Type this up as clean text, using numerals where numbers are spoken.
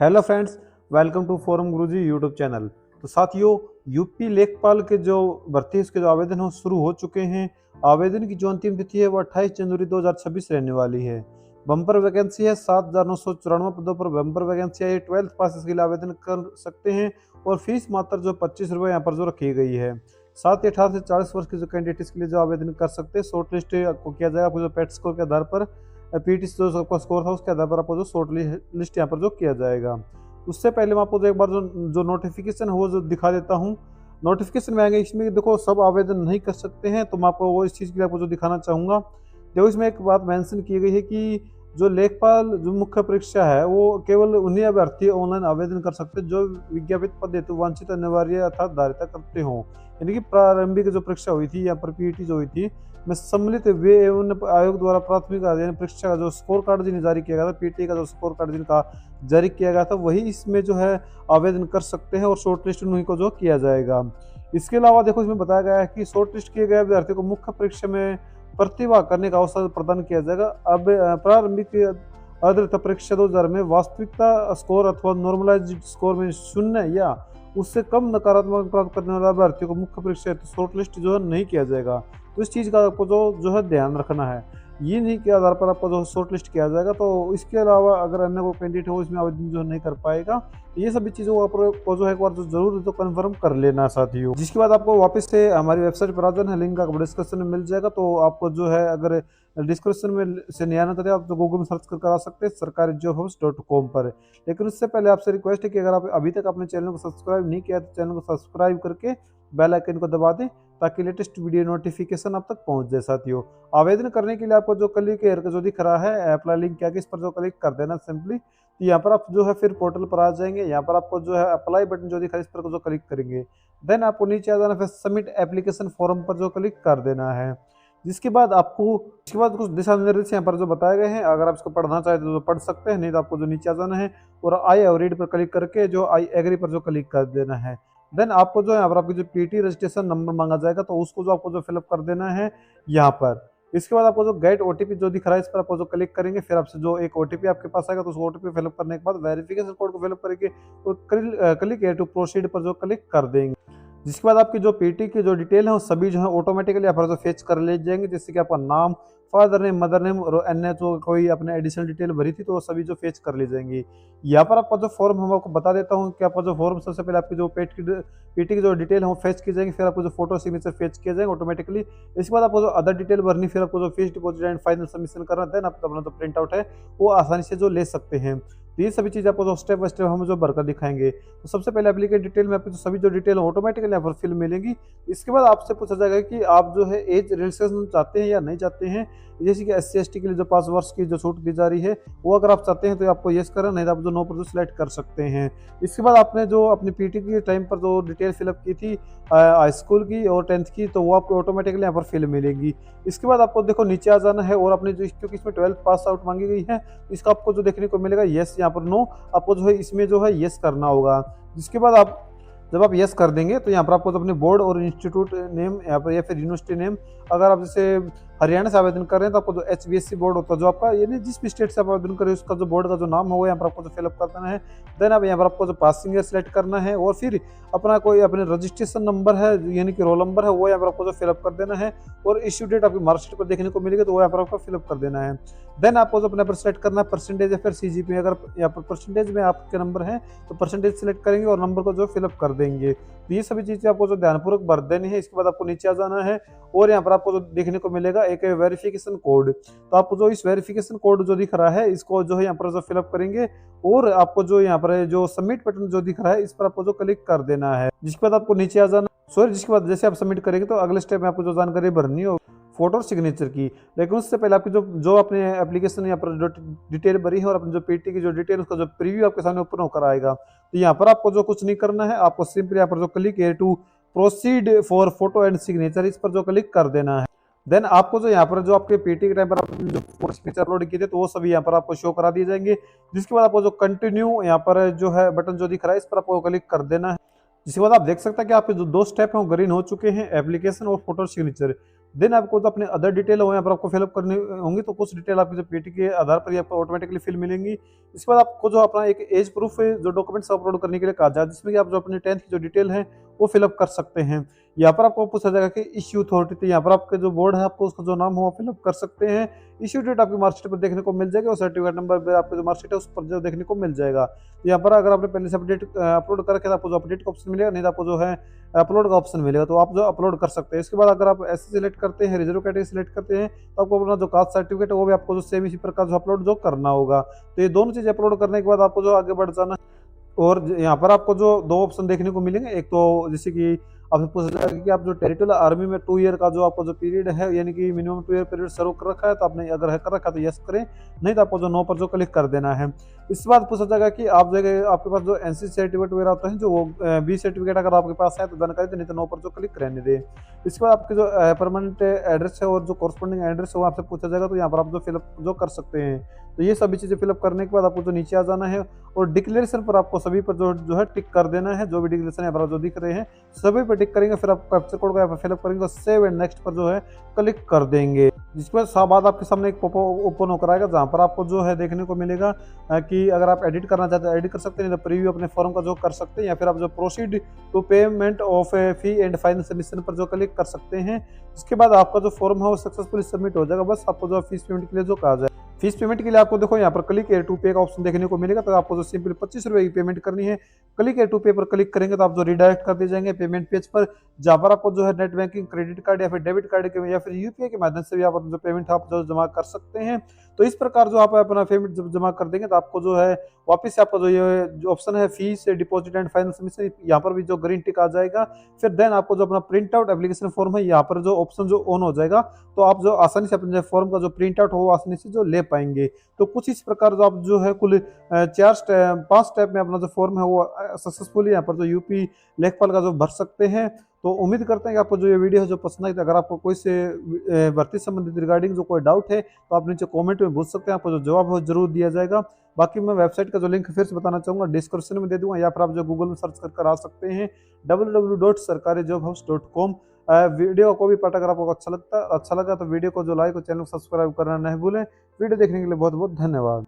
Hello friends, welcome to Forum Guruji YouTube channel. तो साथियों, UP लेखपाल के जो भर्ती उसके जो आवेदन हो शुरू हो चुके हैं। आवेदन की जो अंतिम तिथि है वो 28 जनवरी 2026 रहने वाली है। बम्पर वैकेंसी है 7,994 पदों पर बम्पर वैकेंसी है। 12th पास इसके लिए आवेदन कर सकते हैं और फीस मात्र जो 25 रुपये यहाँ पर जो रखी गई है। साथ ही 18 से 40 वर्ष के जो कैंडिडेट इसके लिए जो आवेदन कर सकते हैं, शॉर्ट लिस्ट आपको किया जाएगा आपको जो पेट स्कोर के आधार पर। पीटी जो सबका स्कोर था उसके आधार पर आपको जो शॉर्ट लिस्ट यहाँ पर जो किया जाएगा। उससे पहले मैं आपको जो एक बार जो जो नोटिफिकेशन है वो जो दिखा देता हूँ। नोटिफिकेशन में आएंगे, इसमें देखो सब आवेदन नहीं कर सकते हैं, तो मैं आपको वो इस चीज़ के लिए आपको जो दिखाना चाहूँगा। देखो, इसमें एक बात मेंशन की गई है कि जो लेखपाल जो मुख्य परीक्षा है वो केवल उन्हीं अभ्यर्थी ऑनलाइन आवेदन कर सकते हैं जो विज्ञापित पद हेतु वांछित अनिवार्य अर्थात धारिता करते हों। यानी कि प्रारंभिक जो परीक्षा हुई थी, यहाँ पर पीटी जो हुई थी, में सम्मिलित वे एवं आयोग द्वारा प्राथमिक अध्ययन परीक्षा का जो स्कोर कार्ड जिन्हें जारी किया गया था, पीटी का जो स्कोर कार्ड जिनका जारी किया गया था, वही इसमें जो है आवेदन कर सकते हैं और शॉर्ट लिस्ट उन्हीं को जो किया जाएगा। इसके अलावा देखो, इसमें बताया गया है कि शॉर्ट लिस्ट किए गए अभ्यर्थी को मुख्य परीक्षा में प्रतिभाग करने का अवसर प्रदान किया जाएगा। अब प्रारंभिक अर्धता परीक्षा 2000 में वास्तविकता स्कोर अथवा नॉर्मलाइज्ड स्कोर में 0 या उससे कम नकारात्मक प्राप्त करने वाले अभ्यर्थियों को मुख्य परीक्षा हेतु शॉर्ट लिस्ट जो है नहीं किया जाएगा। तो इस चीज़ का आपको जो है ध्यान रखना है। ये नहीं के आधार पर आपको जो शॉर्ट लिस्ट किया जाएगा। तो इसके अलावा अगर अन्य कोई कैंडिडेट हो इसमें आवेदन जो नहीं कर पाएगा, तो ये सभी चीज़ों को जो है एक बार जो जरूर जो कन्फर्म कर लेना साथियों। जिसके बाद आपको वापस से हमारी वेबसाइट पर आ जाना है, लिंक आपको डिस्क्रिप्शन में मिल जाएगा। तो आपको जो है अगर डिस्क्रिप्शन में से नहीं आना चाहते आप तो गूगल में सर्च कर आ सकते हैं sarkarijobhubs.com पर। लेकिन उससे पहले आपसे रिक्वेस्ट है कि अगर आप अभी तक अपने चैनल को सब्सक्राइब नहीं किया तो चैनल को सब्सक्राइब करके बेल आइकन को दबा दें ताकि लेटेस्ट वीडियो नोटिफिकेशन आप तक पहुंच जाए। साथियों, आवेदन करने के लिए आपको जो क्लिक हेयर का जो दिख रहा है अप्लाई लिंक क्या, इस पर जो क्लिक कर देना सिंपली। तो यहाँ पर आप जो है फिर पोर्टल पर आ जाएंगे। यहाँ पर आपको जो है अप्लाई बटन जो दिख रहा है इस पर जो क्लिक करेंगे, देन आपको नीचे आ जाना, फिर सबमिट एप्लीकेशन फॉर्म पर जो क्लिक कर देना है। जिसके बाद कुछ दिशा निर्देश यहाँ पर जो बताए गए हैं, अगर आप इसको पढ़ना चाहते तो पढ़ सकते हैं, नहीं तो आपको जो नीचे आ जाना है और आई हैव रीड पर क्लिक करके जो आई एग्री पर जो क्लिक कर देना है। देन आपको जो है यहाँ पर आपकी जो पीटी रजिस्ट्रेशन नंबर मांगा जाएगा, तो उसको जो आपको जो फिलअप कर देना है यहाँ पर। इसके बाद आपको जो गेट ओटीपी जो दिख रहा है इस पर आपको जो क्लिक करेंगे, फिर आपसे जो एक ओटीपी आपके पास आएगा तो उस ओटीपी फिलअप करने के बाद वेरिफिकेशन कोड को फिलअप करेंगे और क्लिक टू प्रोसीड पर जो क्लिक कर देंगे। जिसके बाद आपकी जो पीटी की जो डिटेल है वो सभी जो है ऑटोमेटिकली यहाँ पर जो फेच कर ले जाएंगे, जैसे कि आपका नाम, फादर नेम, मदर नेम और अन्य जो कोई अपने एडिशनल डिटेल भरी थी तो वो सभी जो फेच कर ली जाएंगी। यहाँ पर आपका जो फॉर्म हम आपको बता देता हूँ कि आपका जो फॉर्म सबसे पहले आपकी जो पीटी की जो डिटेल है वो फेच की जाएंगी, फिर आपको जो फोटो सिग्नेचर फेच किए जाएंगे ऑटोमेटिकली। इसके बाद आपको जो अदर डिटेल भरनी, फिर आपको जो fees deposit and final submission करना, देन आप अपना जो प्रिंट आउट है वो आसानी से जो ले सकते हैं। तो ये सभी चीज़ आपको जो स्टेप बाय स्टेप हम जो भरकर दिखाएंगे। तो सबसे पहले एप्लीकेट डिटेल में आपकी जो सभी जो डिटेल ऑटोमेटिकली यहाँ पर फिल मिलेंगी। इसके बाद आपसे पूछा जाएगा कि आप जो है एज रिलैक्सेशन चाहते हैं या नहीं चाहते हैं। जैसे कि SC ST के लिए जो 5 वर्ष की जो छूट दी जा रही है वो अगर आप चाहते हैं तो आपको येस करें, नहीं तो आप जो नो पर जो सिलेक्ट कर सकते हैं। इसके बाद आपने जो अपनी पीटी के टाइम पर जो डिटेल फिलअप की थी हाई स्कूल की और 10th की, तो वो आपको ऑटोमेटिकली यहाँ पर फिल मिलेगी। इसके बाद आपको देखो नीचे आ जाना है और अपने जो क्योंकि इसमें 12th पास आउट मांगी गई है, इसका आपको जो देखने को मिलेगा येस, यहाँ पर नो, आपको जो है इसमें जो है येस करना होगा। जिसके बाद आप जब आप येस कर देंगे तो यहाँ पर आपको तो अपने बोर्ड और इंस्टीट्यूट नेम यहाँ पर या फिर यूनिवर्सिटी नेम, अगर आप जैसे हरियाणा से आवेदन कर रहे हैं तो आपको जो HBSC बोर्ड होता है जो आपका, यानी जिस भी स्टेट से आप आवेदन करें उसका जो बोर्ड का जो नाम होगा यहाँ पर आपको जो फिलअप कर देना है। देन आप यहाँ पर आपको जो पासिंग ईयर सेलेक्ट करना है और फिर अपना कोई अपने रजिस्ट्रेशन नंबर है यानी कि रोल नंबर है वो यहाँ पर आपको जो फिलअप कर देना है और इश्यू डेट आपकी मार्कशीट पर देखने को मिलेगी तो वो यहाँ पर आपको फिलअप कर देना है। देन आपको जो अपने पर सेलेक्ट करना है परसेंटेज या फिर CGPA, अगर यहाँ पर परसेंटेज में आपके नंबर है तो परसेंटेज सेलेक्ट करेंगे और नंबर को जो फिलअप कर देंगे। तो ये सभी चीज़ें आपको जो ध्यानपूर्वक भर देनी है। इसके बाद आपको नीचे आ जाना है और यहाँ पर आपको जो देखने को मिलेगा एक वेरिफिकेशन कोड। तो आपको जो इस वेरिफिकेशन कोड जो दिख रहा है इसको जो है यहाँ पर जो फिलअप करेंगे और आपको जो यहाँ पर जो सबमिट बटन जो दिख रहा है इस पर आपको जो क्लिक कर देना है। जिसके बाद आपको नीचे आ जाना, जिसके बाद जैसे आप सबमिट करेंगे तो अगले स्टेप में आपको जो जानकारी भरनी हो फोटो और सिग्नेचर की। लेकिन उससे पहले आपकी जो अपने एप्लीकेशन यहाँ पर जो डिटेल भरी है और अपनी जो पीटी की जो डिटेल उसका जो प्रीव्यू आपके सामने ओपन होकर आएगा, तो यहाँ पर आपको जो कुछ नहीं करना है, आपको सिंपली यहाँ पर जो क्लिक है to proceed for photo and signature, इस पर जो क्लिक कर देना है। देन आपको जो यहाँ पर जो आपके पीटी के टाइम पर आपने जो पिक्चर अपलोड किए थे तो वो सभी यहाँ पर आपको शो करा दिए जाएंगे। जिसके बाद आपको जो कंटिन्यू यहाँ पर जो है बटन जो दिख रहा है इस पर आपको क्लिक कर देना है। जिसके बाद आप देख सकते हैं कि आपके जो 2 स्टेप हैं वो ग्रीन हो चुके हैं, एप्लीकेशन और फोटो सिग्नेचर। देन आपको जो अपने अदर डिटेल हो यहाँ पर आपको फिलअप करनी होंगी, तो कुछ डिटेल आपकी जो पीटी के आधार पर ही आपको ऑटोमेटिकली फिल मिलेंगी। इसके बाद आपको जो अपना एक एज प्रूफ है जो डॉक्यूमेंट्स अपलोड करने के लिए कहा जाए, जिसमें कि आप जो अपनी 10th की जो डिटेल है वो फिलअप कर सकते हैं। यहाँ पर आपको पूछा जाएगा कि इश्यू अथॉरिटी, तो यहाँ पर आपके जो बोर्ड है आपको उसका जो नाम हो फिलअप कर सकते हैं। इश्यू डेट आपकी मार्कशीट पर देखने को मिल जाएगी और सर्टिफिकेट नंबर पर आपका जो मार्कशीट है उस पर जो देखने को मिल जाएगा। यहाँ पर अगर आपने पहले से अपडेट अपलोड कर रखे तो आपको जो अपडेट का ऑप्शन मिलेगा, नहीं तो आपको जो है अपलोड का ऑप्शन मिलेगा, तो आप जो अपलोड कर सकते हैं। इसके बाद अगर आप ऐसे सिलेक्ट करते हैं, रिजर्व कैटेगरी सिलेक्ट करते हैं, तो आपको अपना जो कास्ट सर्टिफिकेट है वो भी आपको जो सेम इसी प्रकार जो अपलोड जो करना होगा। तो ये दोनों चीज़ अपलोड करने के बाद आपको जो आगे बढ़ जाना है। और यहाँ पर आपको जो दो ऑप्शन देखने को मिलेंगे, एक तो जैसे कि आपसे पूछा जाएगा कि आप जो टेरिटोरियल आर्मी में 2 ईयर का जो आपका जो पीरियड है, यानी कि मिनिमम 2 ईयर पीरियड सर्व कर रखा है, तो आपने अगर है कर रखा है तो यस करें, नहीं तो आपको जो नो पर जो क्लिक कर देना है। इसके बाद पूछा जाएगा कि आप जो आपके पास जो एनसी सर्टिफिकेट वगैरह होते हैं, जो वो बी सर्टिफिकेट अगर आपके पास है तो डन कर दे, नहीं तो नो पर जो क्लिक रहने दे। इसके बाद आपके जो परमानेंट एड्रेस है और जो कॉरस्पॉन्डिंग एड्रेस है वो आपसे पूछा जाएगा, तो यहाँ पर आप जो फिलअप जो कर सकते हैं। तो ये सभी चीज़ें फिलअप करने के बाद आपको जो नीचे आ जाना है और डिक्लेरेशन पर आपको सभी पर जो है टिक कर देना है। जो भी डिक्लेरेशन यहाँ पर जो दिख रहे हैं सभी पर टिक करेंगे, फिर आप कैप्चर कोड को यहाँ पर फिलअप करेंगे और सेव एंड नेक्स्ट पर जो है क्लिक कर देंगे। जिसके बाद आपके सामने एक पॉपअप ओपन होकर आएगा, जहाँ पर आपको जो है देखने को मिलेगा कि अगर आप एडिट करना चाहते हैं एडिट कर सकते हैं, नहीं तो प्रीव्यू अपने फॉर्म का जो कर सकते हैं, या फिर आप जो proceed to payment of a fee and final submission पर जो क्लिक कर सकते हैं। इसके बाद आपका जो फॉर्म है वो सक्सेसफुली सबमिट हो जाएगा। बस आपको जो फीस पेमेंट के लिए जो कहा जाए, फीस पेमेंट के लिए आपको देखो यहाँ पर क्लिक एयर टू पे का ऑप्शन देखने को मिलेगा, तो आपको जो सिंपल 25 रुपये की पेमेंट करनी है। क्लिक एयर टू पे पर क्लिक करेंगे तो आप जो रिडायरेक्ट कर दिए जाएंगे पेमेंट पेज पर, जहाँ पर आपको जो है नेट बैंकिंग, क्रेडिट कार्ड या फिर डेबिट कार्ड के या फिर यूपीआई के माध्यम से भी आप जो पेमेंट आप जो जमा कर सकते हैं। तो इस प्रकार जो आप अपना पेमेंट जब जमा कर देंगे तो आपको जो है वापस से आपका जो ये जो ऑप्शन है fees deposit and final submission, यहाँ पर भी जो ग्रीन टिक आ जाएगा। फिर देन आपको जो अपना प्रिंट आउट एप्लीकेशन फॉर्म है यहाँ पर जो ऑप्शन जो ऑन हो जाएगा, तो आप जो आसानी से अपने फॉर्म का जो प्रिंट आउट हो आसानी से जो ले पाएंगे। तो कुछ इस प्रकार जो आप जो है कुल 5 स्टेप में अपना जो फॉर्म है वो सक्सेसफुली यहाँ पर जो यूपी लेखपाल का जो भर सकते हैं। तो उम्मीद करते हैं कि आपको जो ये वीडियो है जो पसंद आई, तो अगर आपको कोई से भर्ती संबंधित रिगार्डिंग जो कोई डाउट है तो आप नीचे कमेंट में पूछ सकते हैं, आपको जो जवाब हो जरूर दिया जाएगा। बाकी मैं वेबसाइट का जो लिंक फिर से बताना चाहूँगा, डिस्क्रिप्शन में दे दूंगा, या फिर आप जो गूगल में सर्च कर आ सकते हैं www.sarkarijobhouse.com। वीडियो को भी पार्ट अगर आपको अच्छा लगा तो वीडियो को जो लाइक और चैनल को सब्सक्राइब करना नहीं भूलें। वीडियो देखने के लिए बहुत बहुत धन्यवाद।